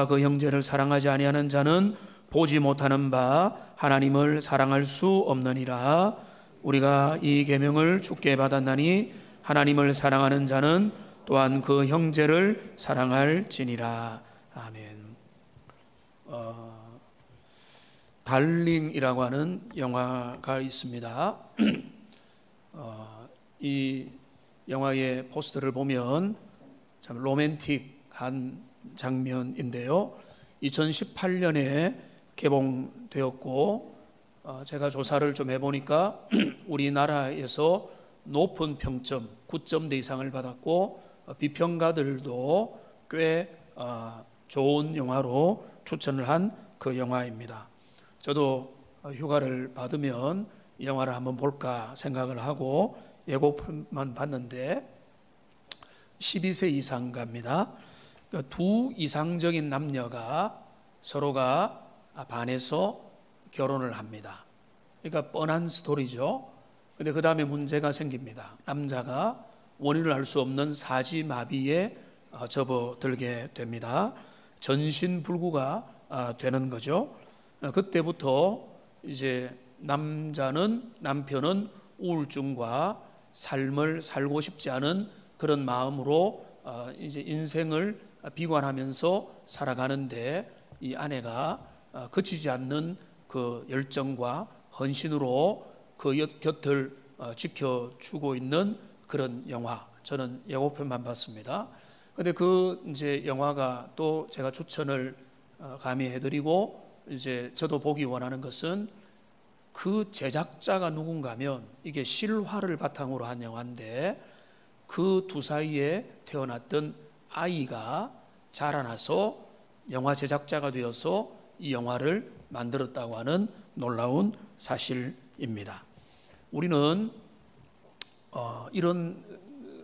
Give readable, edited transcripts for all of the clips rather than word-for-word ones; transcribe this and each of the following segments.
그 형제를 사랑하지 아니하는 자는 보지 못하는 바 하나님을 사랑할 수 없느니라. 우리가 이 계명을 주께 받았나니 하나님을 사랑하는 자는 또한 그 형제를 사랑할지니라. 아멘. 달링이라고 하는 영화가 있습니다. 이 영화의 포스터를 보면 참 로맨틱한 장면인데요. 2018년에 개봉되었고 제가 조사를 좀 해보니까 우리나라에서 높은 평점 9점대 이상을 받았고 비평가들도 꽤 좋은 영화로 추천을 한 그 영화입니다. 저도 휴가를 받으면 이 영화를 한번 볼까 생각을 하고 예고편만 봤는데 12세 이상가입니다. 두 이상적인 남녀가 서로가 반해서 결혼을 합니다. 그러니까 뻔한 스토리죠. 근데 그 다음에 문제가 생깁니다. 남자가 원인을 알 수 없는 사지마비에 접어들게 됩니다. 전신불구가 되는 거죠. 그때부터 이제 남편은 우울증과 삶을 살고 싶지 않은 그런 마음으로 이제 인생을 비관하면서 살아가는데 이 아내가 그치지 않는 그 열정과 헌신으로 그 곁을 지켜주고 있는 그런 영화. 저는 예고편만 봤습니다. 근데 그 이제 영화가 또 제가 추천을 감히 해드리고 이제 저도 보기 원하는 것은 그 제작자가 누군가면 이게 실화를 바탕으로 한 영화인데 그 두 사이에 태어났던 아이가 자라나서 영화 제작자가 되어서 이 영화를 만들었다고 하는 놀라운 사실입니다. 우리는 이런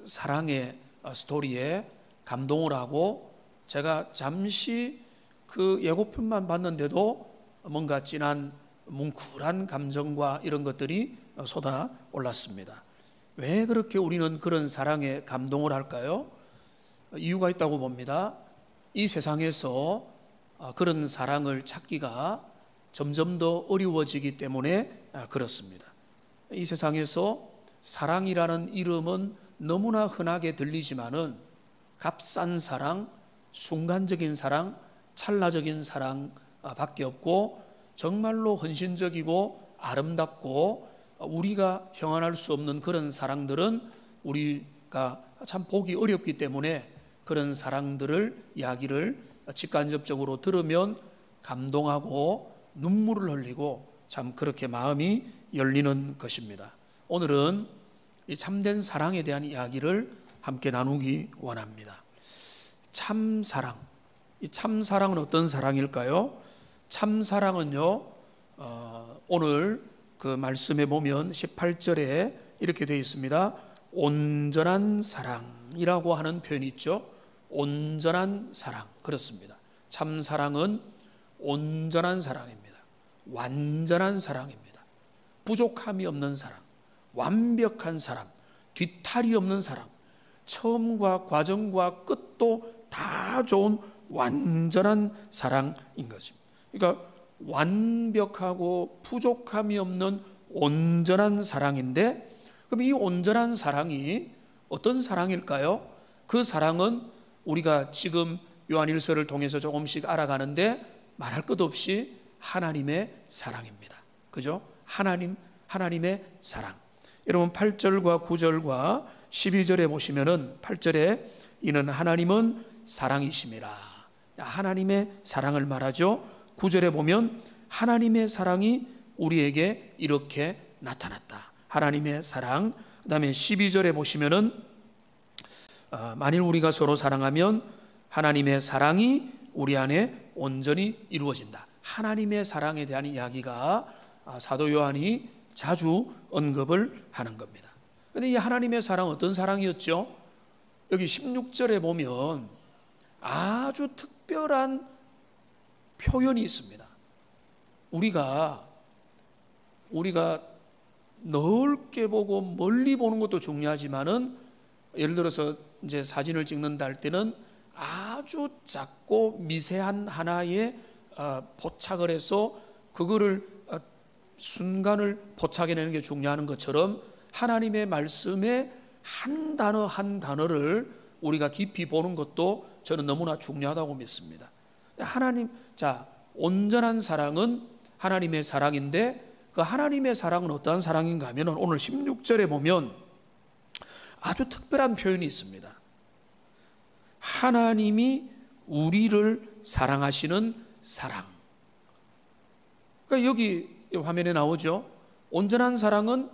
사랑의 스토리에 감동을 하고 제가 잠시 그 예고편만 봤는데도 뭔가 진한 뭉클한 감정과 이런 것들이 쏟아 올랐습니다. 왜 그렇게 우리는 그런 사랑에 감동을 할까요? 이유가 있다고 봅니다. 이 세상에서 그런 사랑을 찾기가 점점 더 어려워지기 때문에 그렇습니다. 이 세상에서 사랑이라는 이름은 너무나 흔하게 들리지만은 값싼 사랑, 순간적인 사랑, 찰나적인 사랑 밖에 없고 정말로 헌신적이고 아름답고 우리가 형언할 수 없는 그런 사랑들은 우리가 참 보기 어렵기 때문에 그런 사랑들을 이야기를 직간접적으로 들으면 감동하고 눈물을 흘리고 참 그렇게 마음이 열리는 것입니다. 오늘은 이 참된 사랑에 대한 이야기를 함께 나누기 원합니다. 참사랑. 이 참사랑은 어떤 사랑일까요? 참사랑은요, 오늘 그 말씀에 보면 18절에 이렇게 되어 있습니다. 온전한 사랑이라고 하는 표현이 있죠. 온전한 사랑. 그렇습니다. 참사랑은 온전한 사랑입니다. 완전한 사랑입니다. 부족함이 없는 사랑, 완벽한 사랑, 뒤탈이 없는 사랑, 처음과 과정과 끝도 다 좋은 완전한 사랑인 거죠. 그러니까 완벽하고 부족함이 없는 온전한 사랑인데, 그럼 이 온전한 사랑이 어떤 사랑일까요? 그 사랑은 우리가 지금 요한일서를 통해서 조금씩 알아가는데 말할 것 없이 하나님의 사랑입니다. 그죠? 하나님의 사랑. 여러분 8절과 9절과 12절에 보시면은 8절에 이는 하나님은 사랑이심이라. 하나님의 사랑을 말하죠. 9절에 보면 하나님의 사랑이 우리에게 이렇게 나타났다. 하나님의 사랑. 그 다음에 12절에 보시면은 만일 우리가 서로 사랑하면 하나님의 사랑이 우리 안에 온전히 이루어진다. 하나님의 사랑에 대한 이야기가 사도 요한이 자주 언급을 하는 겁니다. 그런데 이 하나님의 사랑은 어떤 사랑이었죠? 여기 16절에 보면 아주 특별한 표현이 있습니다. 우리가 넓게 보고 멀리 보는 것도 중요하지만은 예를 들어서 이제 사진을 찍는다 할 때는 아주 아주 작고 미세한 하나의 포착을 해서 그거를 순간을 포착해내는 게 중요한 것처럼 하나님의 말씀의 한 단어 한 단어를 우리가 깊이 보는 것도 저는 너무나 중요하다고 믿습니다. 온전한 사랑은 하나님의 사랑인데 그 하나님의 사랑은 어떠한 사랑인가 하면 오늘 16절에 보면 아주 특별한 표현이 있습니다. 하나님이 우리를 사랑하시는 사랑. 그러니까 여기 화면에 나오죠. 온전한 사랑은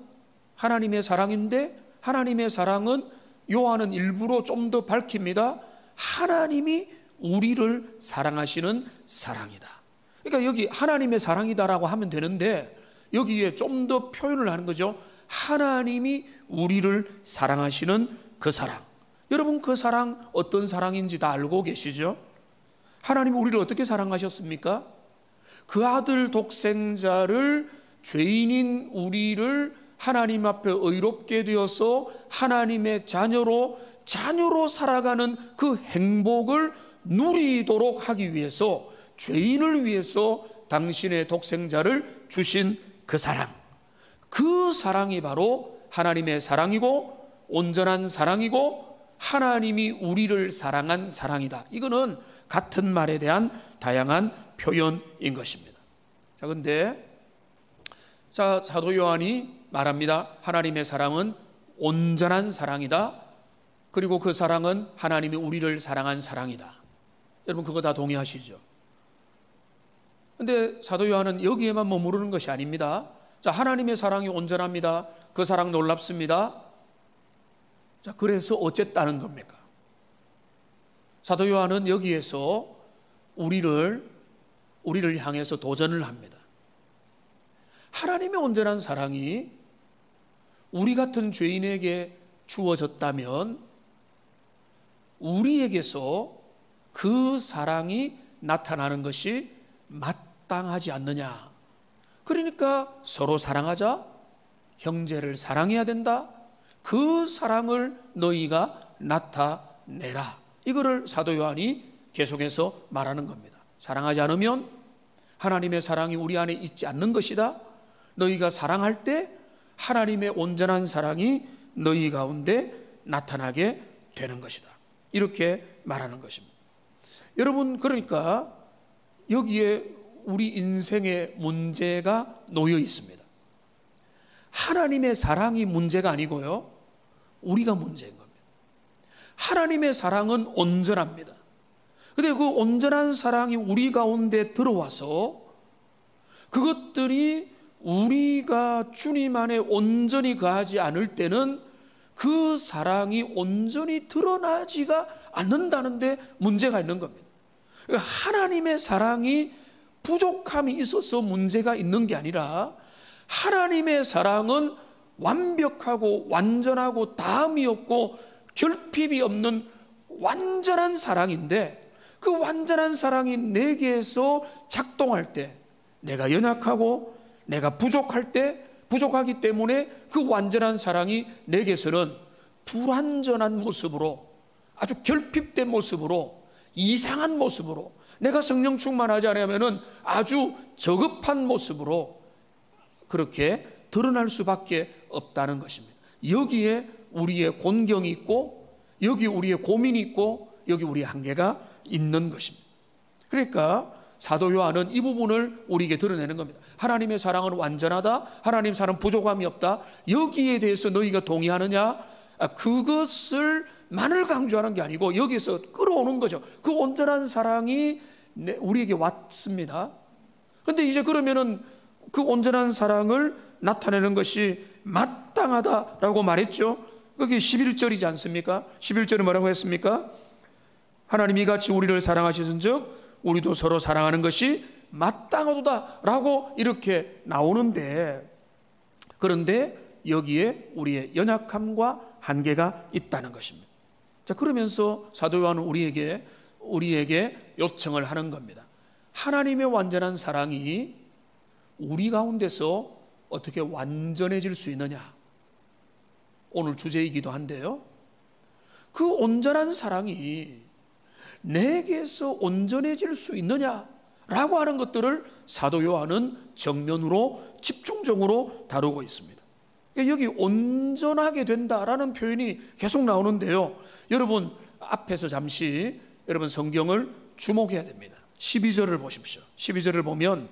하나님의 사랑인데 하나님의 사랑은 요한은 일부러 좀 더 밝힙니다. 하나님이 우리를 사랑하시는 사랑이다. 그러니까 여기 하나님의 사랑이다라고 하면 되는데 여기에 좀 더 표현을 하는 거죠. 하나님이 우리를 사랑하시는 그 사랑. 여러분 그 사랑 어떤 사랑인지 다 알고 계시죠? 하나님이 우리를 어떻게 사랑하셨습니까? 그 아들 독생자를 죄인인 우리를 하나님 앞에 의롭게 되어서 하나님의 자녀로 살아가는 그 행복을 누리도록 하기 위해서 죄인을 위해서 당신의 독생자를 주신 그 사랑. 그 사랑이 바로 하나님의 사랑이고 온전한 사랑이고 하나님이 우리를 사랑한 사랑이다. 이거는 같은 말에 대한 다양한 표현인 것입니다. 그런데 사도 요한이 말합니다. 하나님의 사랑은 온전한 사랑이다. 그리고 그 사랑은 하나님이 우리를 사랑한 사랑이다. 여러분 그거 다 동의하시죠? 그런데 사도 요한은 여기에만 머무르는 것이 아닙니다. 하나님의 사랑이 온전합니다. 그 사랑 놀랍습니다. 그래서 어쨌다는 겁니까? 사도 요한은 여기에서 우리를 향해서 도전을 합니다. 하나님의 온전한 사랑이 우리 같은 죄인에게 주어졌다면 우리에게서 그 사랑이 나타나는 것이 마땅하지 않느냐. 그러니까 서로 사랑하자, 형제를 사랑해야 된다. 그 사랑을 너희가 나타내라. 이거를 사도 요한이 계속해서 말하는 겁니다. 사랑하지 않으면 하나님의 사랑이 우리 안에 있지 않는 것이다. 너희가 사랑할 때 하나님의 온전한 사랑이 너희 가운데 나타나게 되는 것이다. 이렇게 말하는 것입니다. 여러분 그러니까 여기에 우리 인생의 문제가 놓여 있습니다. 하나님의 사랑이 문제가 아니고요, 우리가 문제인 겁니다. 하나님의 사랑은 온전합니다. 그런데 그 온전한 사랑이 우리 가운데 들어와서 그것들이 우리가 주님 안에 온전히 거하지 않을 때는 그 사랑이 온전히 드러나지가 않는다는데 문제가 있는 겁니다. 그러니까 하나님의 사랑이 부족함이 있어서 문제가 있는 게 아니라 하나님의 사랑은 완벽하고 완전하고 다함이 없고 결핍이 없는 완전한 사랑인데 그 완전한 사랑이 내게서 작동할 때 내가 연약하고 내가 부족할 때 부족하기 때문에 그 완전한 사랑이 내게서는 불완전한 모습으로 아주 결핍된 모습으로 이상한 모습으로 내가 성령 충만하지 않으면 아주 저급한 모습으로 그렇게 드러날 수밖에 없다는 것입니다. 여기에 우리의 곤경이 있고 여기 우리의 고민이 있고 여기 우리의 한계가 있는 것입니다. 그러니까 사도 요한은 이 부분을 우리에게 드러내는 겁니다. 하나님의 사랑은 완전하다. 하나님 사랑은 부족함이 없다. 여기에 대해서 너희가 동의하느냐? 그것을 만을 강조하는 게 아니고 여기서 끌어오는 거죠. 그 온전한 사랑이 우리에게 왔습니다. 그런데 이제 그러면은 그 온전한 사랑을 나타내는 것이 마땅하다라고 말했죠. 그게 11절이지 않습니까? 11절은 뭐라고 했습니까? 하나님이 같이 우리를 사랑하시는즉 우리도 서로 사랑하는 것이 마땅하도다라고 이렇게 나오는데, 그런데 여기에 우리의 연약함과 한계가 있다는 것입니다. 자, 그러면서 사도 요한은 우리에게 요청을 하는 겁니다. 하나님의 완전한 사랑이 우리 가운데서 어떻게 완전해질 수 있느냐? 오늘 주제이기도 한데요. 그 온전한 사랑이 내게서 온전해질 수 있느냐라고 하는 것들을 사도 요한은 정면으로 집중적으로 다루고 있습니다. 여기 온전하게 된다라는 표현이 계속 나오는데요, 여러분 앞에서 잠시 여러분 성경을 주목해야 됩니다. 12절을 보십시오. 12절을 보면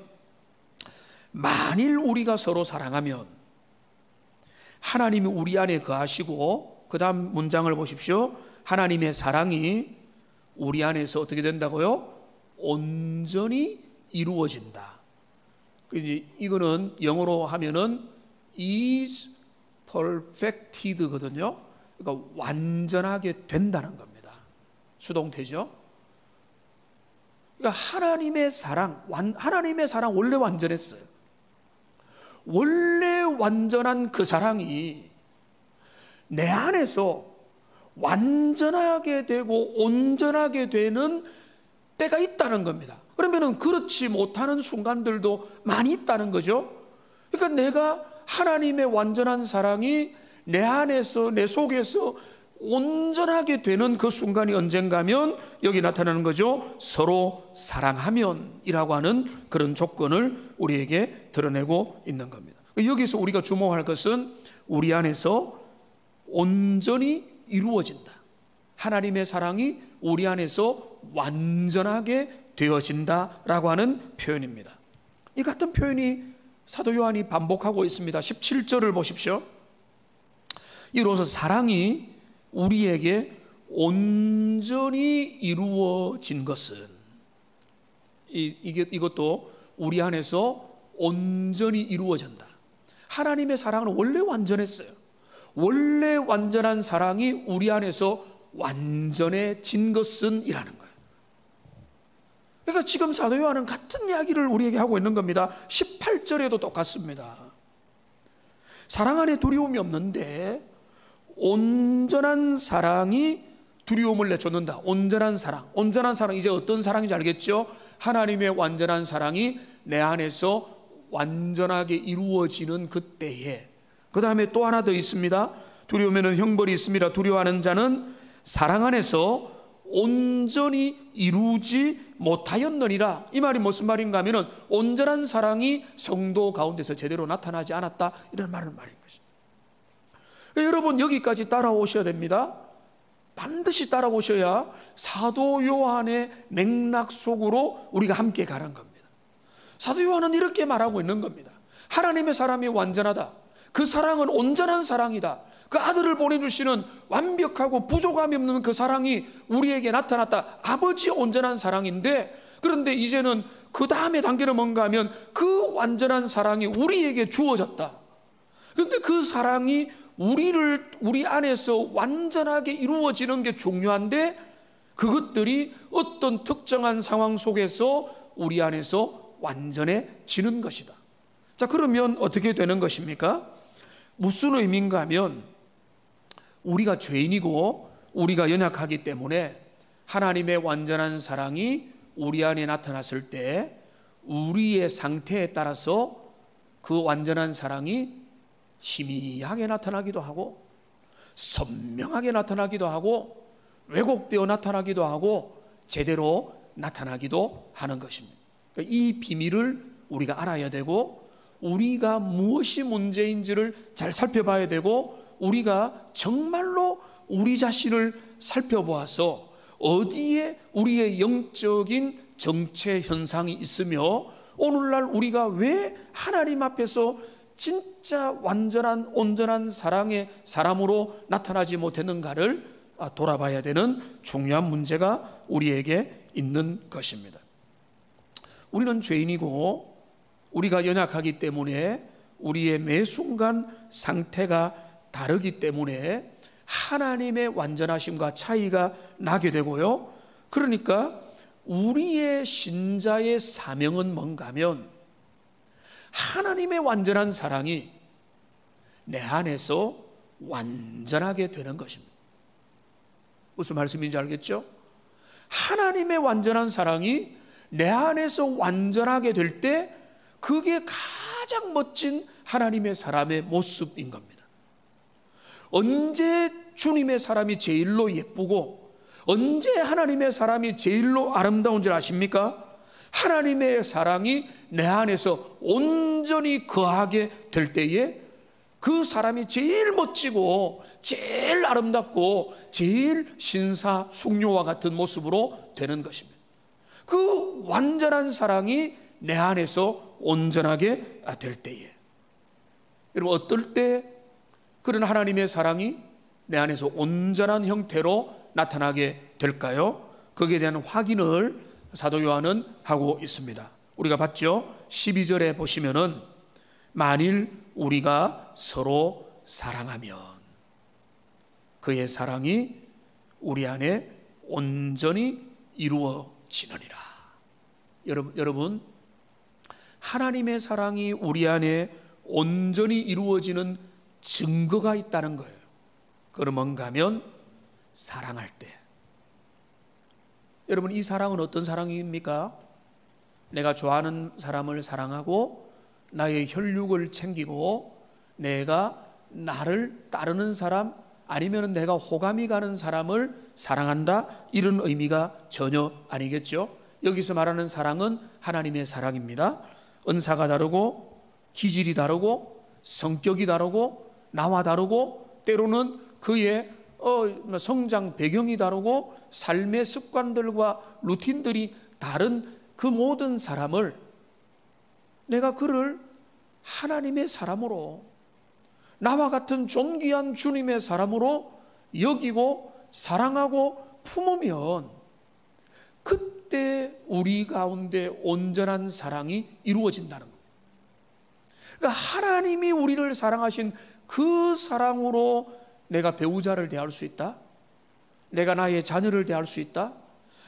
만일 우리가 서로 사랑하면 하나님이 우리 안에 거하시고, 그 다음 문장을 보십시오. 하나님의 사랑이 우리 안에서 어떻게 된다고요? 온전히 이루어진다. 이거는 영어로 하면은 is perfected 거든요. 그러니까 완전하게 된다는 겁니다. 수동태죠. 그러니까 하나님의 사랑 원래 완전했어요. 원래 완전한 그 사랑이 내 안에서 완전하게 되고 온전하게 되는 때가 있다는 겁니다. 그러면은 그렇지 못하는 순간들도 많이 있다는 거죠. 그러니까 내가 하나님의 완전한 사랑이 내 안에서, 내 속에서 온전하게 되는 그 순간이 언젠가면 여기 나타나는 거죠. 서로 사랑하면이라고 하는 그런 조건을 우리에게 드러내고 있는 겁니다. 여기서 우리가 주목할 것은 우리 안에서 온전히 이루어진다. 하나님의 사랑이 우리 안에서 완전하게 되어진다라고 하는 표현입니다. 이 같은 표현이 사도 요한이 반복하고 있습니다. 17절을 보십시오. 이로써 사랑이 우리에게 온전히 이루어진 것은, 이것도 우리 안에서 온전히 이루어진다. 하나님의 사랑은 원래 완전했어요. 원래 완전한 사랑이 우리 안에서 완전해진 것은 이라는 거예요. 그러니까 지금 사도 요한은 같은 이야기를 우리에게 하고 있는 겁니다. 18절에도 똑같습니다. 사랑 안에 두려움이 없는데 온전한 사랑이 두려움을 내쫓는다. 온전한 사랑, 이제 어떤 사랑인지 알겠죠? 하나님의 완전한 사랑이 내 안에서 완전하게 이루어지는 그때에, 그 다음에 또 하나 더 있습니다. 두려움에는 형벌이 있습니다. 두려워하는 자는 사랑 안에서 온전히 이루지 못하였느니라. 이 말이 무슨 말인가 하면은 온전한 사랑이 성도 가운데서 제대로 나타나지 않았다, 이런 말인 것입니다. 여러분 여기까지 따라오셔야 됩니다. 반드시 따라오셔야 사도 요한의 맥락 속으로 우리가 함께 가는 겁니다. 사도 요한은 이렇게 말하고 있는 겁니다. 하나님의 사랑이 완전하다. 그 사랑은 온전한 사랑이다. 그 아들을 보내주시는 완벽하고 부족함이 없는 그 사랑이 우리에게 나타났다. 아버지의 온전한 사랑인데, 그런데 이제는 그 다음에 단계는 뭔가 하면 그 완전한 사랑이 우리에게 주어졌다. 그런데 그 사랑이 우리 안에서 완전하게 이루어지는 게 중요한데, 그것들이 어떤 특정한 상황 속에서 우리 안에서 완전해지는 것이다. 자, 그러면 어떻게 되는 것입니까? 무슨 의미인가 하면 우리가 죄인이고 우리가 연약하기 때문에 하나님의 완전한 사랑이 우리 안에 나타났을 때 우리의 상태에 따라서 그 완전한 사랑이 희미하게 나타나기도 하고 선명하게 나타나기도 하고 왜곡되어 나타나기도 하고 제대로 나타나기도 하는 것입니다. 이 비밀을 우리가 알아야 되고, 우리가 무엇이 문제인지를 잘 살펴봐야 되고, 우리가 정말로 우리 자신을 살펴보아서 어디에 우리의 영적인 정체 현상이 있으며 오늘날 우리가 왜 하나님 앞에서 진짜 완전한 온전한 사랑의 사람으로 나타나지 못했는가를 돌아봐야 되는 중요한 문제가 우리에게 있는 것입니다. 우리는 죄인이고 우리가 연약하기 때문에 우리의 매 순간 상태가 다르기 때문에 하나님의 완전하심과 차이가 나게 되고요. 그러니까 우리의 신자의 사명은 뭔가 하면 하나님의 완전한 사랑이 내 안에서 완전하게 되는 것입니다. 무슨 말씀인지 알겠죠? 하나님의 완전한 사랑이 내 안에서 완전하게 될 때 그게 가장 멋진 하나님의 사람의 모습인 겁니다. 언제 주님의 사람이 제일로 예쁘고 언제 하나님의 사람이 제일로 아름다운 줄 아십니까? 하나님의 사랑이 내 안에서 온전히 거하게 될 때에 그 사람이 제일 멋지고 제일 아름답고 제일 신사숙녀와 같은 모습으로 되는 것입니다. 그 완전한 사랑이 내 안에서 온전하게 될 때에, 여러분, 어떨 때 그런 하나님의 사랑이 내 안에서 온전한 형태로 나타나게 될까요? 거기에 대한 확인을 사도 요한은 하고 있습니다. 우리가 봤죠? 12절에 보시면은 만일 우리가 서로 사랑하면 그의 사랑이 우리 안에 온전히 이루어지느니라. 여러분, 하나님의 사랑이 우리 안에 온전히 이루어지는 증거가 있다는 거예요. 그럼 뭔가 하면 사랑할 때. 여러분, 이 사랑은 어떤 사랑입니까? 내가 좋아하는 사람을 사랑하고 나의 혈육을 챙기고 내가 나를 따르는 사람, 아니면 내가 호감이 가는 사람을 사랑한다, 이런 의미가 전혀 아니겠죠. 여기서 말하는 사랑은 하나님의 사랑입니다. 은사가 다르고 기질이 다르고 성격이 다르고 나와 다르고 때로는 그의 성장 배경이 다르고 삶의 습관들과 루틴들이 다른 그 모든 사람을 내가 그를 하나님의 사람으로, 나와 같은 존귀한 주님의 사람으로 여기고 사랑하고 품으면 그때 우리 가운데 온전한 사랑이 이루어진다는 겁니다. 그러니까 하나님이 우리를 사랑하신 그 사랑으로 내가 배우자를 대할 수 있다, 내가 나의 자녀를 대할 수 있다,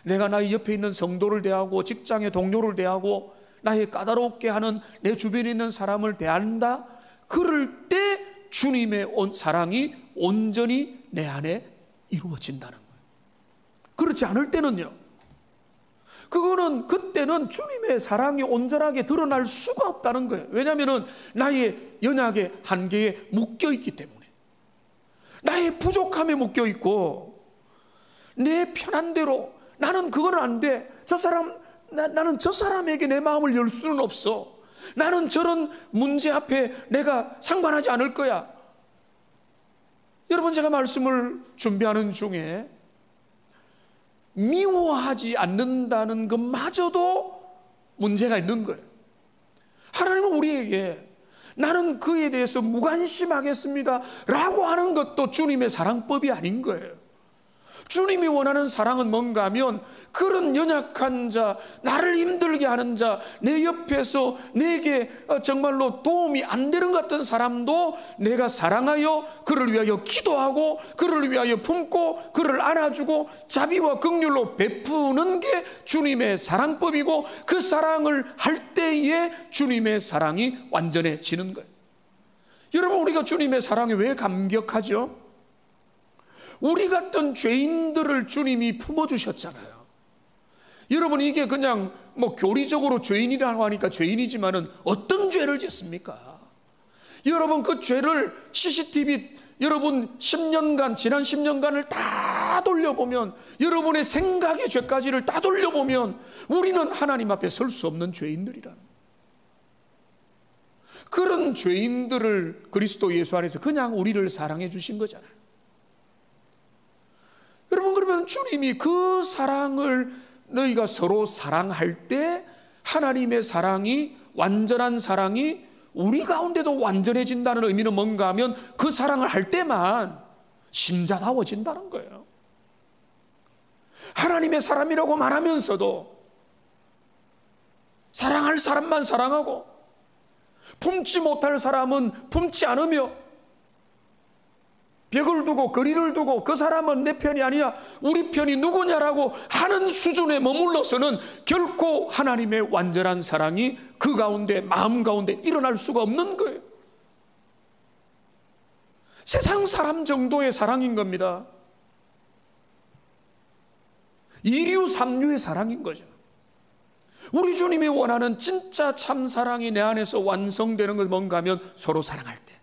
내가 나의 옆에 있는 성도를 대하고 직장의 동료를 대하고 나의 까다롭게 하는 내 주변에 있는 사람을 대한다. 그럴 때 주님의 사랑이 온전히 내 안에 이루어진다는 거예요. 그렇지 않을 때는요, 그때는 주님의 사랑이 온전하게 드러날 수가 없다는 거예요. 왜냐하면 나의 연약의 한계에 묶여있기 때문에, 나의 부족함에 묶여있고, 내 편한 대로 나는 그건 안 돼, 나는 저 사람에게 내 마음을 열 수는 없어, 나는 저런 문제 앞에 내가 상관하지 않을 거야. 여러분, 제가 말씀을 준비하는 중에 미워하지 않는다는 것마저도 문제가 있는 거예요. 하나님은 우리에게 나는 그에 대해서 무관심하겠습니다 라고 하는 것도 주님의 사랑법이 아닌 거예요. 주님이 원하는 사랑은 뭔가 하면 그런 연약한 자, 나를 힘들게 하는 자, 내 옆에서 내게 정말로 도움이 안 되는 것 같은 사람도 내가 사랑하여 그를 위하여 기도하고 그를 위하여 품고 그를 안아주고 자비와 긍휼로 베푸는 게 주님의 사랑법이고, 그 사랑을 할 때에 주님의 사랑이 완전해지는 거예요. 여러분, 우리가 주님의 사랑에 왜 감격하죠? 우리 같은 죄인들을 주님이 품어주셨잖아요. 여러분, 이게 그냥 교리적으로 죄인이라고 하니까 죄인이지만은 어떤 죄를 짓습니까? 여러분, 그 죄를 CCTV 여러분 10년간, 지난 10년간을 다 돌려보면, 여러분의 생각의 죄까지를 다 돌려보면 우리는 하나님 앞에 설 수 없는 죄인들이라는, 그런 죄인들을 그리스도 예수 안에서 그냥 우리를 사랑해 주신 거잖아요. 여러분, 그러면 주님이 그 사랑을 너희가 서로 사랑할 때 하나님의 사랑이, 완전한 사랑이 우리 가운데도 완전해진다는 의미는 뭔가 하면 그 사랑을 할 때만 신자다워진다는 거예요. 하나님의 사람이라고 말하면서도 사랑할 사람만 사랑하고 품지 못할 사람은 품지 않으며, 벽을 두고 거리를 두고 그 사람은 내 편이 아니야, 우리 편이 누구냐라고 하는 수준에 머물러서는 결코 하나님의 완전한 사랑이 그 가운데, 마음 가운데 일어날 수가 없는 거예요. 세상 사람 정도의 사랑인 겁니다. 이류 삼류의 사랑인 거죠. 우리 주님이 원하는 진짜 참 사랑이 내 안에서 완성되는 것은 뭔가 하면 서로 사랑할 때,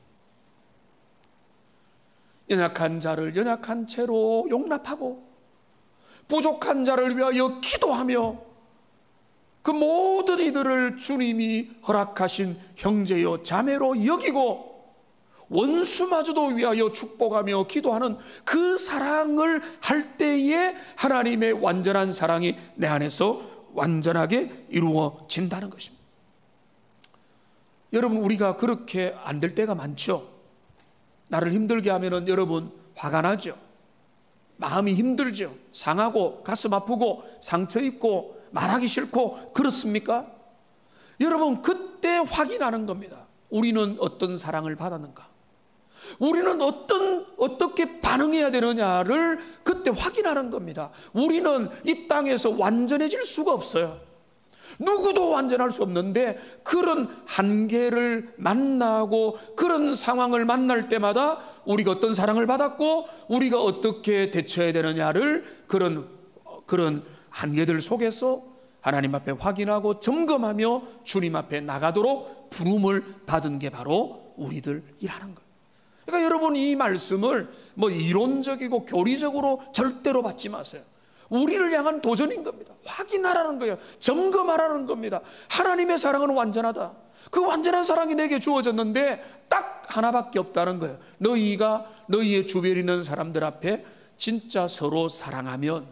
연약한 자를 연약한 채로 용납하고 부족한 자를 위하여 기도하며 그 모든 이들을 주님이 허락하신 형제요 자매로 여기고 원수마저도 위하여 축복하며 기도하는 그 사랑을 할 때에 하나님의 완전한 사랑이 내 안에서 완전하게 이루어진다는 것입니다. 여러분, 우리가 그렇게 안 될 때가 많죠. 나를 힘들게 하면은 여러분 화가 나죠. 마음이 힘들죠. 상하고 가슴 아프고 상처 입고 말하기 싫고 그렇습니까? 여러분, 그때 확인하는 겁니다. 우리는 어떤 사랑을 받았는가? 우리는 어떻게 반응해야 되느냐를 그때 확인하는 겁니다. 우리는 이 땅에서 완전해질 수가 없어요. 누구도 완전할 수 없는데 그런 한계를 만나고 그런 상황을 만날 때마다 우리가 어떤 사랑을 받았고 우리가 어떻게 대처해야 되느냐를 그런 한계들 속에서 하나님 앞에 확인하고 점검하며 주님 앞에 나가도록 부름을 받은 게 바로 우리들이라는 거예요. 그러니까 여러분, 이 말씀을 뭐 이론적이고 교리적으로 절대로 받지 마세요. 우리를 향한 도전인 겁니다. 확인하라는 거예요. 점검하라는 겁니다. 하나님의 사랑은 완전하다. 그 완전한 사랑이 내게 주어졌는데 딱 하나밖에 없다는 거예요. 너희가 너희의 주변에 있는 사람들 앞에 진짜 서로 사랑하면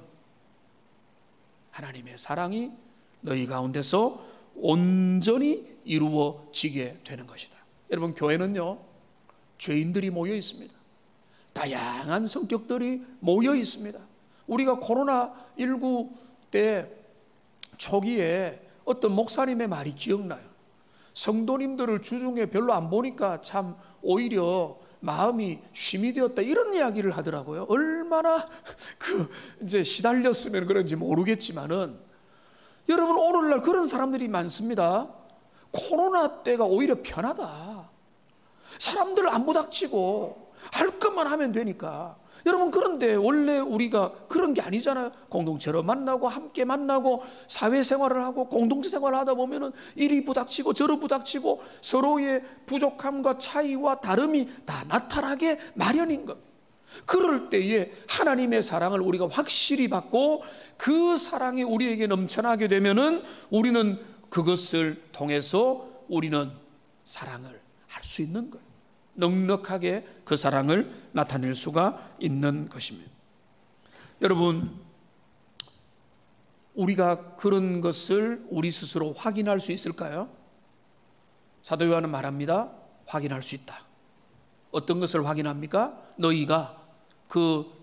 하나님의 사랑이 너희 가운데서 온전히 이루어지게 되는 것이다. 여러분, 교회는요, 죄인들이 모여 있습니다. 다양한 성격들이 모여 있습니다. 우리가 코로나19 때 초기에 어떤 목사님의 말이 기억나요. 성도님들을 주중에 별로 안 보니까 참 오히려 마음이 쉼이 되었다, 이런 이야기를 하더라고요. 얼마나 이제 시달렸으면 그런지 모르겠지만은 여러분, 오늘날 그런 사람들이 많습니다. 코로나 때가 오히려 편하다. 사람들 안 부닥치고 할 것만 하면 되니까. 여러분, 그런데 원래 우리가 그런 게 아니잖아요. 공동체로 만나고 함께 만나고 사회생활을 하고 공동체 생활을 하다 보면은 이리 부닥치고 저리 부닥치고 서로의 부족함과 차이와 다름이 다 나타나게 마련인 겁니다. 그럴 때에 하나님의 사랑을 우리가 확실히 받고 그 사랑이 우리에게 넘쳐나게 되면은 우리는 그것을 통해서 우리는 사랑을 할 수 있는 거예요. 넉넉하게 그 사랑을 나타낼 수가 있는 것입니다. 여러분, 우리가 그런 것을 우리 스스로 확인할 수 있을까요? 사도 요한은 말합니다. 확인할 수 있다. 어떤 것을 확인합니까? 너희가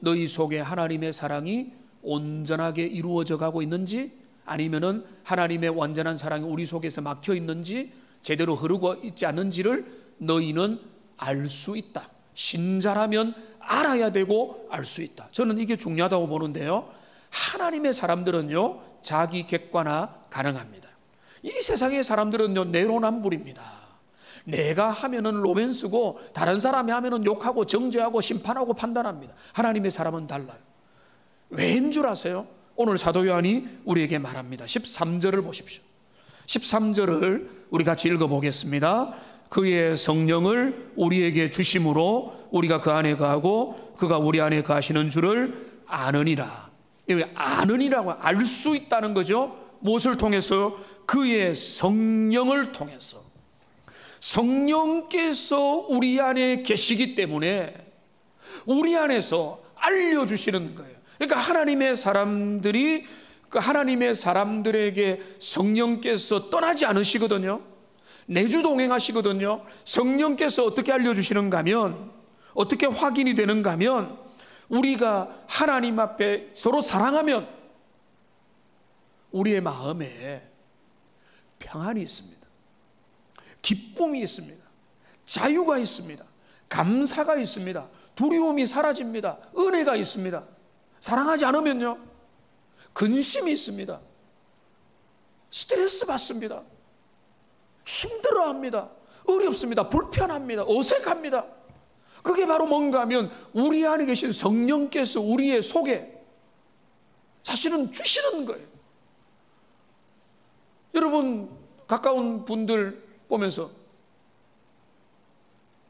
너희 속에 하나님의 사랑이 온전하게 이루어져 가고 있는지, 아니면은 하나님의 완전한 사랑이 우리 속에서 막혀 있는지, 제대로 흐르고 있지 않는지를 너희는 알 수 있다. 신자라면 알아야 되고 알 수 있다. 저는 이게 중요하다고 보는데요. 하나님의 사람들은요, 자기 객관화 가능합니다. 이 세상의 사람들은요, 내로남불입니다. 내가 하면은 로맨스고 다른 사람이 하면은 욕하고 정죄하고 심판하고 판단합니다. 하나님의 사람은 달라요. 왜인 줄 아세요? 오늘 사도 요한이 우리에게 말합니다. 13절을 보십시오. 13절을 우리 같이 읽어보겠습니다. 그의 성령을 우리에게 주심으로 우리가 그 안에 거하고 그가 우리 안에 거하시는 줄을 아느니라. 아느니라고, 알 수 있다는 거죠. 무엇을 통해서? 그의 성령을 통해서. 성령께서 우리 안에 계시기 때문에 우리 안에서 알려주시는 거예요. 그러니까 하나님의 사람들이 하나님의 사람들에게 성령께서 떠나지 않으시거든요. 내주 동행하시거든요. 성령께서 어떻게 알려주시는가 하면, 어떻게 확인이 되는가 하면, 우리가 하나님 앞에 서로 사랑하면 우리의 마음에 평안이 있습니다. 기쁨이 있습니다. 자유가 있습니다. 감사가 있습니다. 두려움이 사라집니다. 은혜가 있습니다. 사랑하지 않으면요, 근심이 있습니다. 스트레스 받습니다. 힘들어합니다. 어렵습니다. 불편합니다. 어색합니다. 그게 바로 뭔가 하면 우리 안에 계신 성령께서 우리의 속에 사실은 주시는 거예요. 여러분, 가까운 분들 보면서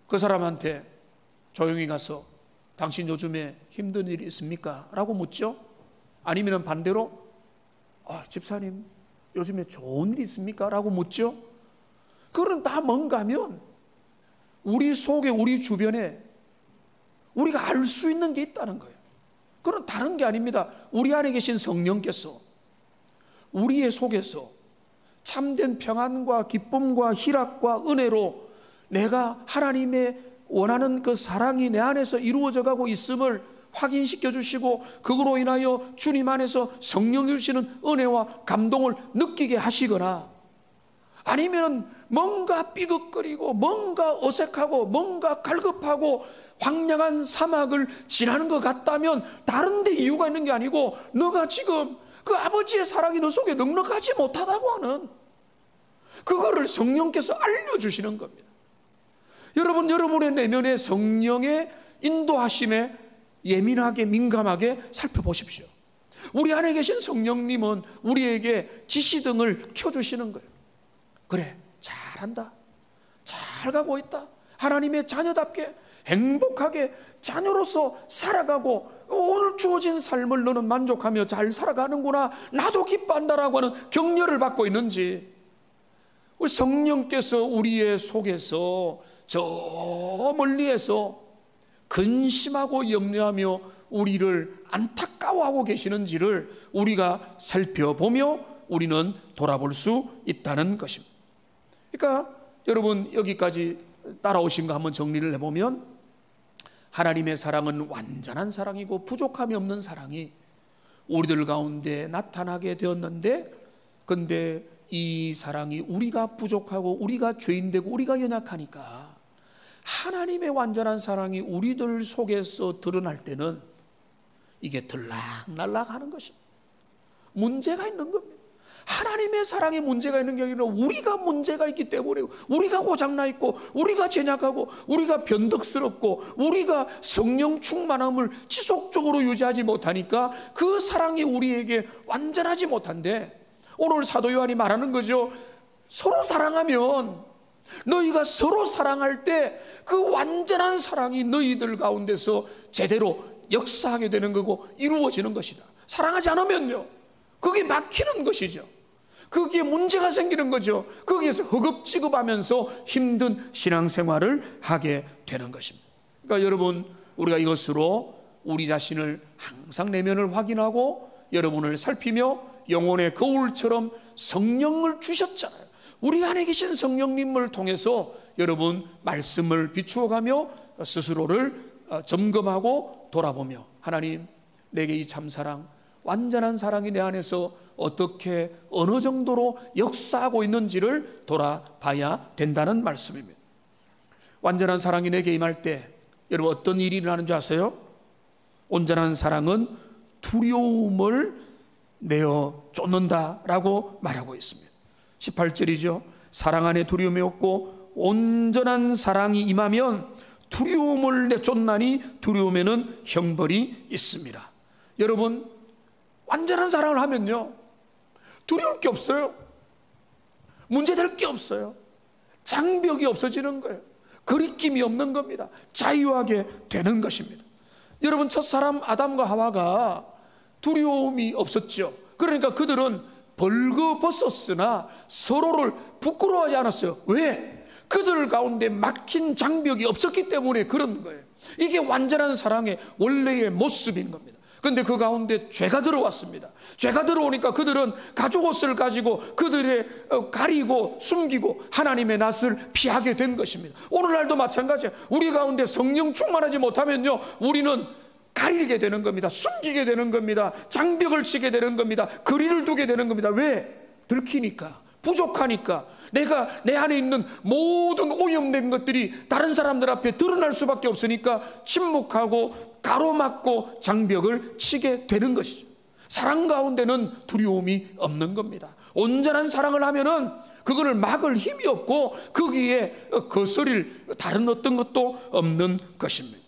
그 사람한테 조용히 가서 당신 요즘에 힘든 일이 있습니까? 라고 묻죠. 아니면 반대로 집사님 요즘에 좋은 일 있습니까? 라고 묻죠. 그건 다 뭔가 하면 우리 속에, 우리 주변에 우리가 알 수 있는 게 있다는 거예요. 그건 다른 게 아닙니다. 우리 안에 계신 성령께서 우리의 속에서 참된 평안과 기쁨과 희락과 은혜로 내가 하나님의 원하는 그 사랑이 내 안에서 이루어져 가고 있음을 확인시켜 주시고, 그거로 인하여 주님 안에서 성령이 주시는 은혜와 감동을 느끼게 하시거나, 아니면 뭔가 삐걱거리고 뭔가 어색하고 뭔가 갈급하고 황량한 사막을 지나는 것 같다면 다른 데 이유가 있는 게 아니고 너가 지금 그 아버지의 사랑이 너 속에 넉넉하지 못하다고 하는 그거를 성령께서 알려주시는 겁니다. 여러분, 여러분의 내면의 성령의 인도하심에 예민하게 민감하게 살펴보십시오. 우리 안에 계신 성령님은 우리에게 지시등을 켜주시는 거예요. 그래, 잘한다, 잘 가고 있다, 하나님의 자녀답게 행복하게 자녀로서 살아가고 오늘 주어진 삶을 너는 만족하며 잘 살아가는구나, 나도 기뻐한다라고 하는 격려를 받고 있는지, 우리 성령께서 우리의 속에서 저 멀리에서 근심하고 염려하며 우리를 안타까워하고 계시는지를 우리가 살펴보며 우리는 돌아볼 수 있다는 것입니다. 그러니까 여러분, 여기까지 따라오신 거 한번 정리를 해보면, 하나님의 사랑은 완전한 사랑이고 부족함이 없는 사랑이 우리들 가운데 나타나게 되었는데, 근데 이 사랑이 우리가 부족하고 우리가 죄인되고 우리가 연약하니까 하나님의 완전한 사랑이 우리들 속에서 드러날 때는 이게 들락날락 하는 것입니다. 문제가 있는 겁니다. 하나님의 사랑에 문제가 있는 게 아니라 우리가 문제가 있기 때문에, 우리가 고장나 있고 우리가 제약하고 우리가 변덕스럽고 우리가 성령 충만함을 지속적으로 유지하지 못하니까 그 사랑이 우리에게 완전하지 못한데, 오늘 사도 요한이 말하는 거죠. 서로 사랑하면, 너희가 서로 사랑할 때 그 완전한 사랑이 너희들 가운데서 제대로 역사하게 되는 거고 이루어지는 것이다. 사랑하지 않으면요, 그게 막히는 것이죠. 거기에 문제가 생기는 거죠. 거기에서 허겁지겁하면서 힘든 신앙생활을 하게 되는 것입니다. 그러니까 여러분, 우리가 이것으로 우리 자신을 항상 내면을 확인하고 여러분을 살피며 영혼의 거울처럼 성령을 주셨잖아요. 우리 안에 계신 성령님을 통해서 여러분 말씀을 비추어가며 스스로를 점검하고 돌아보며, 하나님, 내게 이 참사랑, 완전한 사랑이 내 안에서 어떻게 어느 정도로 역사하고 있는지를 돌아봐야 된다는 말씀입니다. 완전한 사랑이 내게 임할 때 여러분 어떤 일이 일어나는 줄 아세요? 온전한 사랑은 두려움을 내어 쫓는다라고 말하고 있습니다. 18절이죠. 사랑 안에 두려움이 없고 온전한 사랑이 임하면 두려움을 내쫓나니 두려움에는 형벌이 있습니다. 여러분, 완전한 사랑을 하면요, 두려울 게 없어요. 문제될 게 없어요. 장벽이 없어지는 거예요. 거리낌이 없는 겁니다. 자유하게 되는 것입니다. 여러분, 첫사람 아담과 하와가 두려움이 없었죠. 그러니까 그들은 벌거벗었으나 서로를 부끄러워하지 않았어요. 왜? 그들 가운데 막힌 장벽이 없었기 때문에 그런 거예요. 이게 완전한 사랑의 원래의 모습인 겁니다. 그런데 그 가운데 죄가 들어왔습니다. 죄가 들어오니까 그들은 가죽 옷을 가지고 그들의 가리고 숨기고 하나님의 낯을 피하게 된 것입니다. 오늘날도 마찬가지예요. 우리 가운데 성령 충만하지 못하면요, 우리는 가리게 되는 겁니다. 숨기게 되는 겁니다. 장벽을 치게 되는 겁니다. 거리를 두게 되는 겁니다. 왜? 들키니까, 부족하니까, 내가 내 안에 있는 모든 오염된 것들이 다른 사람들 앞에 드러날 수밖에 없으니까 침묵하고 가로막고 장벽을 치게 되는 것이죠. 사랑 가운데는 두려움이 없는 겁니다. 온전한 사랑을 하면은 그거를 막을 힘이 없고 거기에 거스릴 다른 어떤 것도 없는 것입니다.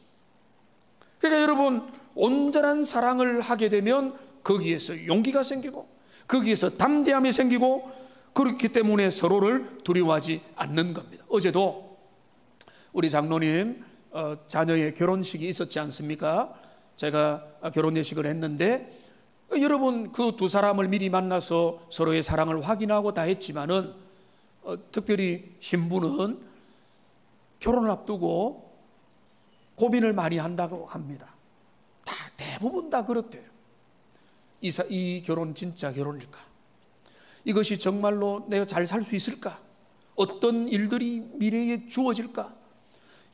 그러니까 여러분, 온전한 사랑을 하게 되면 거기에서 용기가 생기고 거기에서 담대함이 생기고, 그렇기 때문에 서로를 두려워하지 않는 겁니다. 어제도 우리 장로님 자녀의 결혼식이 있었지 않습니까? 제가 결혼 예식을 했는데 여러분 그 두 사람을 미리 만나서 서로의 사랑을 확인하고 다 했지만은 특별히 신부는 결혼을 앞두고 고민을 많이 한다고 합니다. 대부분 다 그렇대요. 이 결혼 진짜 결혼일까? 이것이 정말로 내가 잘 살 수 있을까? 어떤 일들이 미래에 주어질까?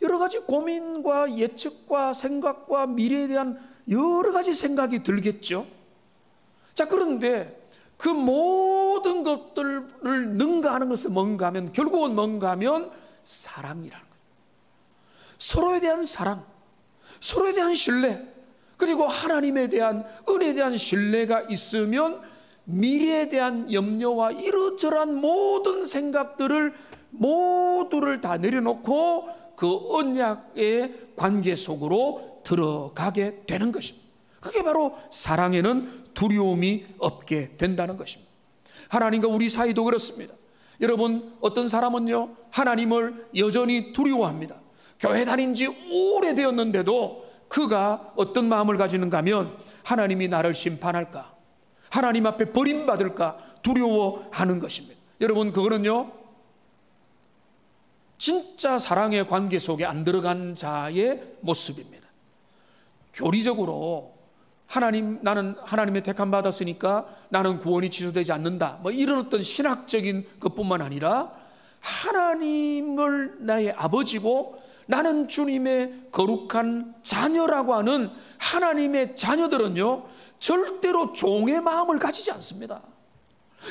여러 가지 고민과 예측과 생각과 미래에 대한 여러 가지 생각이 들겠죠. 자, 그런데 그 모든 것들을 능가하는 것은 뭔가 하면, 결국은 뭔가 하면 사랑이라는 거예요. 서로에 대한 사랑, 서로에 대한 신뢰, 그리고 하나님에 대한 은혜에 대한 신뢰가 있으면 미래에 대한 염려와 이러저러한 모든 생각들을 모두를 다 내려놓고 그 언약의 관계 속으로 들어가게 되는 것입니다. 그게 바로 사랑에는 두려움이 없게 된다는 것입니다. 하나님과 우리 사이도 그렇습니다. 여러분, 어떤 사람은요, 하나님을 여전히 두려워합니다. 교회 다닌 지 오래되었는데도 그가 어떤 마음을 가지는가 하면 하나님이 나를 심판할까, 하나님 앞에 버림받을까 두려워하는 것입니다. 여러분, 그거는요 진짜 사랑의 관계 속에 안 들어간 자의 모습입니다. 교리적으로 나는 하나님의 택함 받았으니까 나는 구원이 취소되지 않는다, 이런 어떤 신학적인 것뿐만 아니라 하나님을 나의 아버지고 나는 주님의 거룩한 자녀라고 하는 하나님의 자녀들은요 절대로 종의 마음을 가지지 않습니다.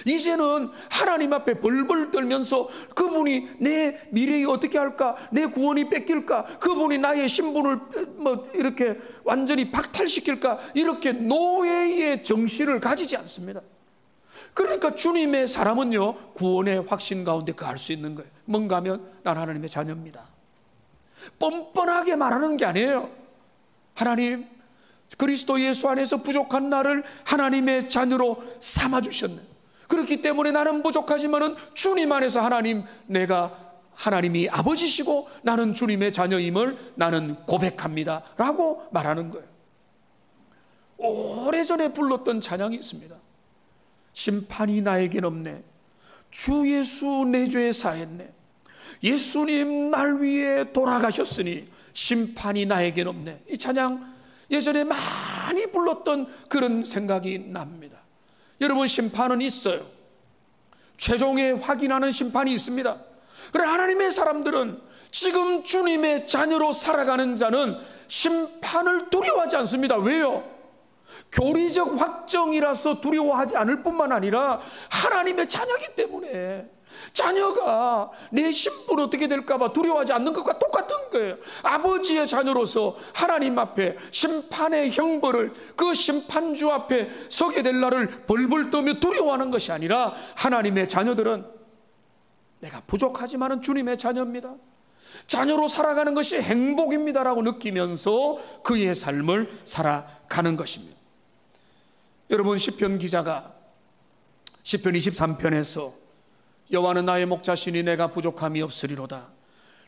이제는 하나님 앞에 벌벌 떨면서 그분이 내 미래에 어떻게 할까, 내 구원이 뺏길까, 그분이 나의 신분을 이렇게 완전히 박탈시킬까, 이렇게 노예의 정신을 가지지 않습니다. 그러니까 주님의 사람은요 구원의 확신 가운데 할 수 있는 거예요. 뭔가 하면 난 하나님의 자녀입니다. 뻔뻔하게 말하는 게 아니에요. 하나님, 그리스도 예수 안에서 부족한 나를 하나님의 자녀로 삼아주셨네. 그렇기 때문에 나는 부족하지만은 주님 안에서 내가 하나님이 아버지시고 나는 주님의 자녀임을 나는 고백합니다 라고 말하는 거예요. 오래전에 불렀던 찬양이 있습니다. 심판이 나에겐 없네, 주 예수 내 죄 사했네, 예수님 날 위해 돌아가셨으니 심판이 나에겐 없네. 이 찬양 예전에 많이 불렀던 그런 생각이 납니다. 여러분, 심판은 있어요. 최종에 확인하는 심판이 있습니다. 그러나 하나님의 사람들은, 지금 주님의 자녀로 살아가는 자는 심판을 두려워하지 않습니다. 왜요? 교리적 확정이라서 두려워하지 않을 뿐만 아니라 하나님의 자녀이기 때문에, 자녀가 내 신분 어떻게 될까 봐 두려워하지 않는 것과 똑같은 거예요. 아버지의 자녀로서 하나님 앞에 심판의 형벌을, 그 심판주 앞에 서게 될 날을 벌벌 떠며 두려워하는 것이 아니라, 하나님의 자녀들은 내가 부족하지만은 주님의 자녀입니다, 자녀로 살아가는 것이 행복입니다라고 느끼면서 그의 삶을 살아가는 것입니다. 여러분, 시편 기자가 시편 23편에서 여호와는 나의 목자시니 내가 부족함이 없으리로다,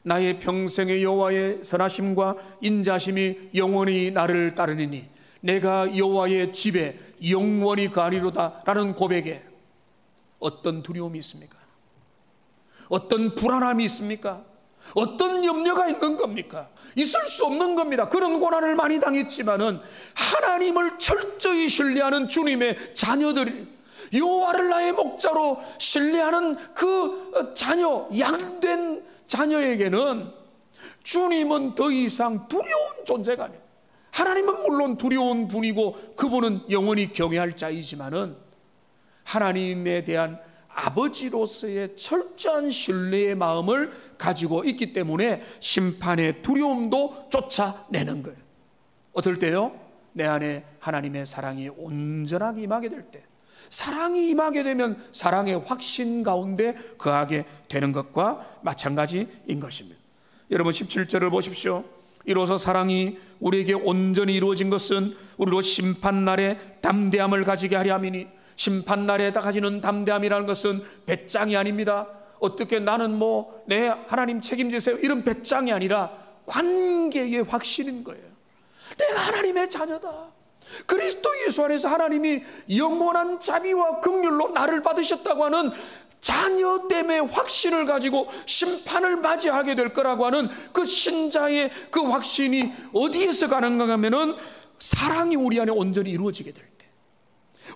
나의 평생의 여호와의 선하심과 인자심이 영원히 나를 따르니니 내가 여호와의 집에 영원히 거하리로다 라는 고백에 어떤 두려움이 있습니까? 어떤 불안함이 있습니까? 어떤 염려가 있는 겁니까? 있을 수 없는 겁니다. 그런 고난을 많이 당했지만은 하나님을 철저히 신뢰하는 주님의 자녀들이, 여호와를 나의 목자로 신뢰하는 그 자녀, 양된 자녀에게는 주님은 더 이상 두려운 존재가 아니에요. 하나님은 물론 두려운 분이고 그분은 영원히 경외할 자이지만은 하나님에 대한 아버지로서의 철저한 신뢰의 마음을 가지고 있기 때문에 심판의 두려움도 쫓아내는 거예요. 어떨 때요? 내 안에 하나님의 사랑이 온전하게 임하게 될 때, 사랑이 임하게 되면 사랑의 확신 가운데 거하게 되는 것과 마찬가지인 것입니다. 여러분, 17절을 보십시오. 이로써 사랑이 우리에게 온전히 이루어진 것은 우리로 심판날에 담대함을 가지게 하려 함이니, 심판날에 가지는 담대함이라는 것은 배짱이 아닙니다. 어떻게 나는 내 하나님 책임지세요 이런 배짱이 아니라 관계의 확신인 거예요. 내가 하나님의 자녀다, 그리스도 예수 안에서 하나님이 영원한 자비와 긍휼로 나를 받으셨다고 하는 자녀됨의 확신을 가지고 심판을 맞이하게 될 거라고 하는 그 신자의 그 확신이 어디에서 가능한가 하면은 사랑이 우리 안에 온전히 이루어지게 될 때,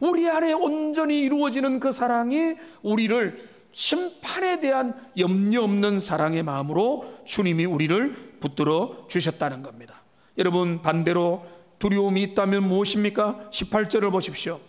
우리 안에 온전히 이루어지는 그 사랑이 우리를 심판에 대한 염려 없는 사랑의 마음으로 주님이 우리를 붙들어 주셨다는 겁니다. 여러분, 반대로 두려움이 있다면 무엇입니까? 18절을 보십시오.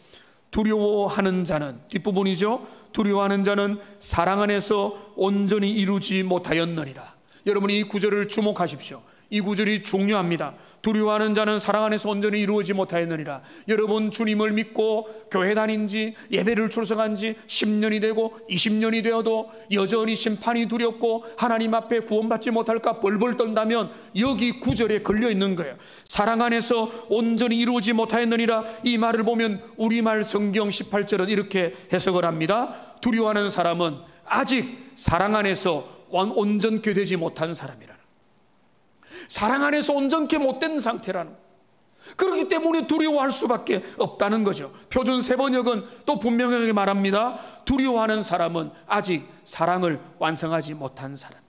두려워하는 자는, 뒷부분이죠. 두려워하는 자는 사랑 안에서 온전히 이루지 못하였느니라. 여러분, 이 구절을 주목하십시오. 이 구절이 중요합니다. 두려워하는 자는 사랑 안에서 온전히 이루어지지 못하였느니라. 여러분, 주님을 믿고 교회 다닌 지, 예배를 출석한 지 10년이 되고 20년이 되어도 여전히 심판이 두렵고 하나님 앞에 구원받지 못할까 벌벌 떤다면 여기 구절에 걸려 있는 거예요. 사랑 안에서 온전히 이루어지지 못하였느니라. 이 말을 보면 우리말 성경 18절은 이렇게 해석을 합니다. 두려워하는 사람은 아직 사랑 안에서 온전케 되지 못한 사람이라. 사랑 안에서 온전케 못된 상태라는 거예요. 그렇기 때문에 두려워할 수밖에 없다는 거죠. 표준 세번역은 또 분명하게 말합니다. 두려워하는 사람은 아직 사랑을 완성하지 못한 사람.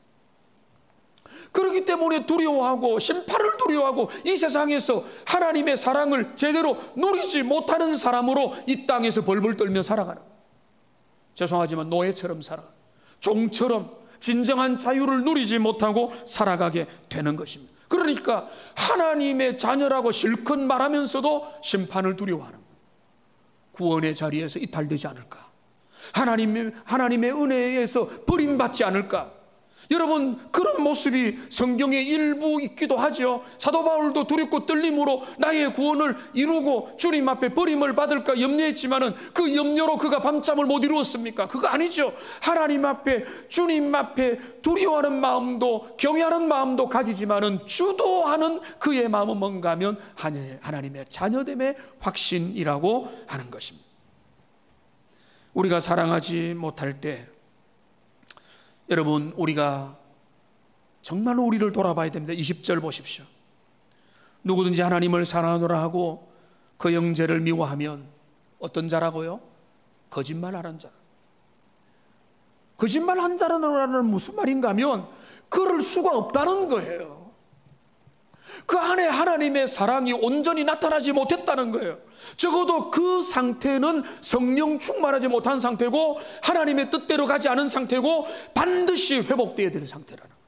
그렇기 때문에 두려워하고 심판을 두려워하고 이 세상에서 하나님의 사랑을 제대로 누리지 못하는 사람으로 이 땅에서 벌벌 떨며 살아가는 거예요. 죄송하지만 노예처럼 살아가는, 종처럼 진정한 자유를 누리지 못하고 살아가게 되는 것입니다. 그러니까 하나님의 자녀라고 실컷 말하면서도 심판을 두려워하는 거예요. 구원의 자리에서 이탈되지 않을까? 하나님의 은혜에서 버림받지 않을까? 여러분, 그런 모습이 성경의 일부 있기도 하죠. 사도 바울도 두렵고 떨림으로 나의 구원을 이루고 주님 앞에 버림을 받을까 염려했지만은 그 염려로 그가 밤잠을 못 이루었습니까? 그거 아니죠. 하나님 앞에, 주님 앞에 두려워하는 마음도 경외하는 마음도 가지지만은 주도하는 그의 마음은 뭔가 하면 하나님의 자녀됨의 확신이라고 하는 것입니다. 우리가 사랑하지 못할 때, 여러분, 우리가 정말로 우리를 돌아봐야 됩니다. 20절 보십시오. 누구든지 하나님을 사랑하노라 하고 그 형제를 미워하면 어떤 자라고요? 거짓말하는 자. 거짓말한 자라는 무슨 말인가 하면 그럴 수가 없다는 거예요. 그 안에 하나님의 사랑이 온전히 나타나지 못했다는 거예요. 적어도 그 상태는 성령 충만하지 못한 상태고 하나님의 뜻대로 가지 않은 상태고 반드시 회복되어야 되는 상태라는 거예요.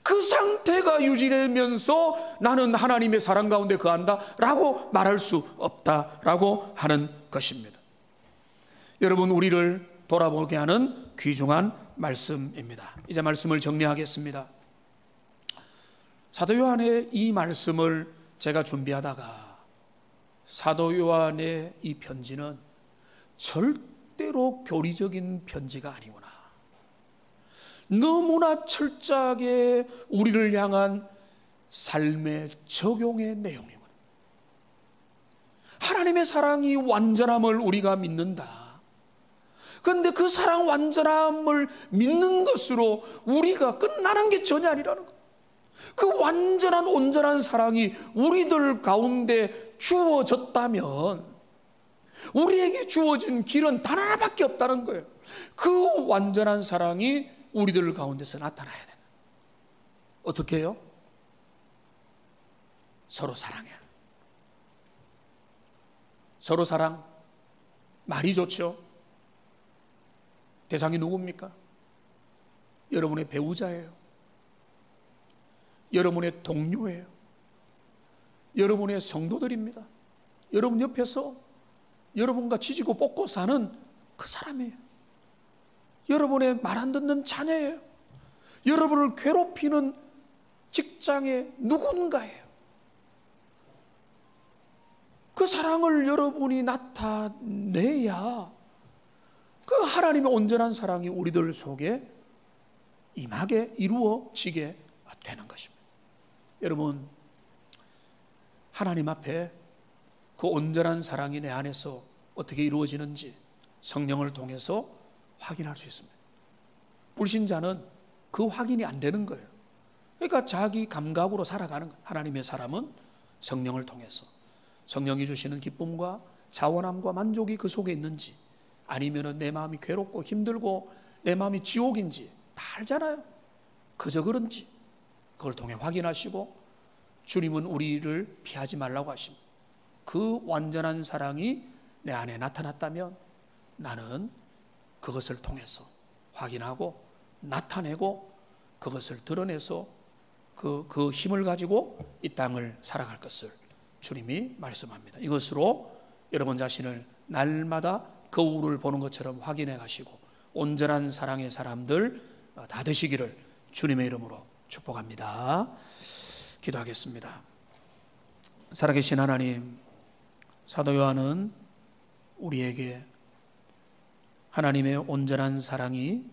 그 상태가 유지되면서 나는 하나님의 사랑 가운데 거한다 라고 말할 수 없다라고 하는 것입니다. 여러분, 우리를 돌아보게 하는 귀중한 말씀입니다. 이제 말씀을 정리하겠습니다. 사도 요한의 이 말씀을 제가 준비하다가 사도 요한의 이 편지는 절대로 교리적인 편지가 아니구나, 너무나 철저하게 우리를 향한 삶의 적용의 내용이구나. 하나님의 사랑이 완전함을 우리가 믿는다. 그런데 그 사랑 완전함을 믿는 것으로 우리가 끝나는 게 전혀 아니라는 거예요. 그 완전한 온전한 사랑이 우리들 가운데 주어졌다면 우리에게 주어진 길은 단 하나밖에 없다는 거예요. 그 완전한 사랑이 우리들 가운데서 나타나야 돼요. 어떻게 해요? 서로 사랑해. 서로 사랑. 말이 좋죠. 대상이 누굽니까? 여러분의 배우자예요. 여러분의 동료예요. 여러분의 성도들입니다. 여러분 옆에서 여러분과 지지고 볶고 사는 그 사람이에요. 여러분의 말 안 듣는 자녀예요. 여러분을 괴롭히는 직장의 누군가예요. 그 사랑을 여러분이 나타내야 그 하나님의 온전한 사랑이 우리들 속에 임하게 이루어지게 되는 것입니다. 여러분, 하나님 앞에 그 온전한 사랑이 내 안에서 어떻게 이루어지는지 성령을 통해서 확인할 수 있습니다. 불신자는 그 확인이 안 되는 거예요. 그러니까 자기 감각으로 살아가는 거예요. 하나님의 사람은 성령을 통해서. 성령이 주시는 기쁨과 자원함과 만족이 그 속에 있는지, 아니면 내 마음이 괴롭고 힘들고 내 마음이 지옥인지 다 알잖아요. 그저 그런지 그걸 통해 확인하시고, 주님은 우리를 피하지 말라고 하십니다. 그 완전한 사랑이 내 안에 나타났다면 나는 그것을 통해서 확인하고 나타내고 그것을 드러내서 그 힘을 가지고 이 땅을 살아갈 것을 주님이 말씀합니다. 이것으로 여러분 자신을 날마다 거울을 보는 것처럼 확인해 가시고 온전한 사랑의 사람들 다 되시기를 주님의 이름으로 축복합니다. 기도하겠습니다. 살아계신 하나님, 사도 요한은 우리에게 하나님의 온전한 사랑이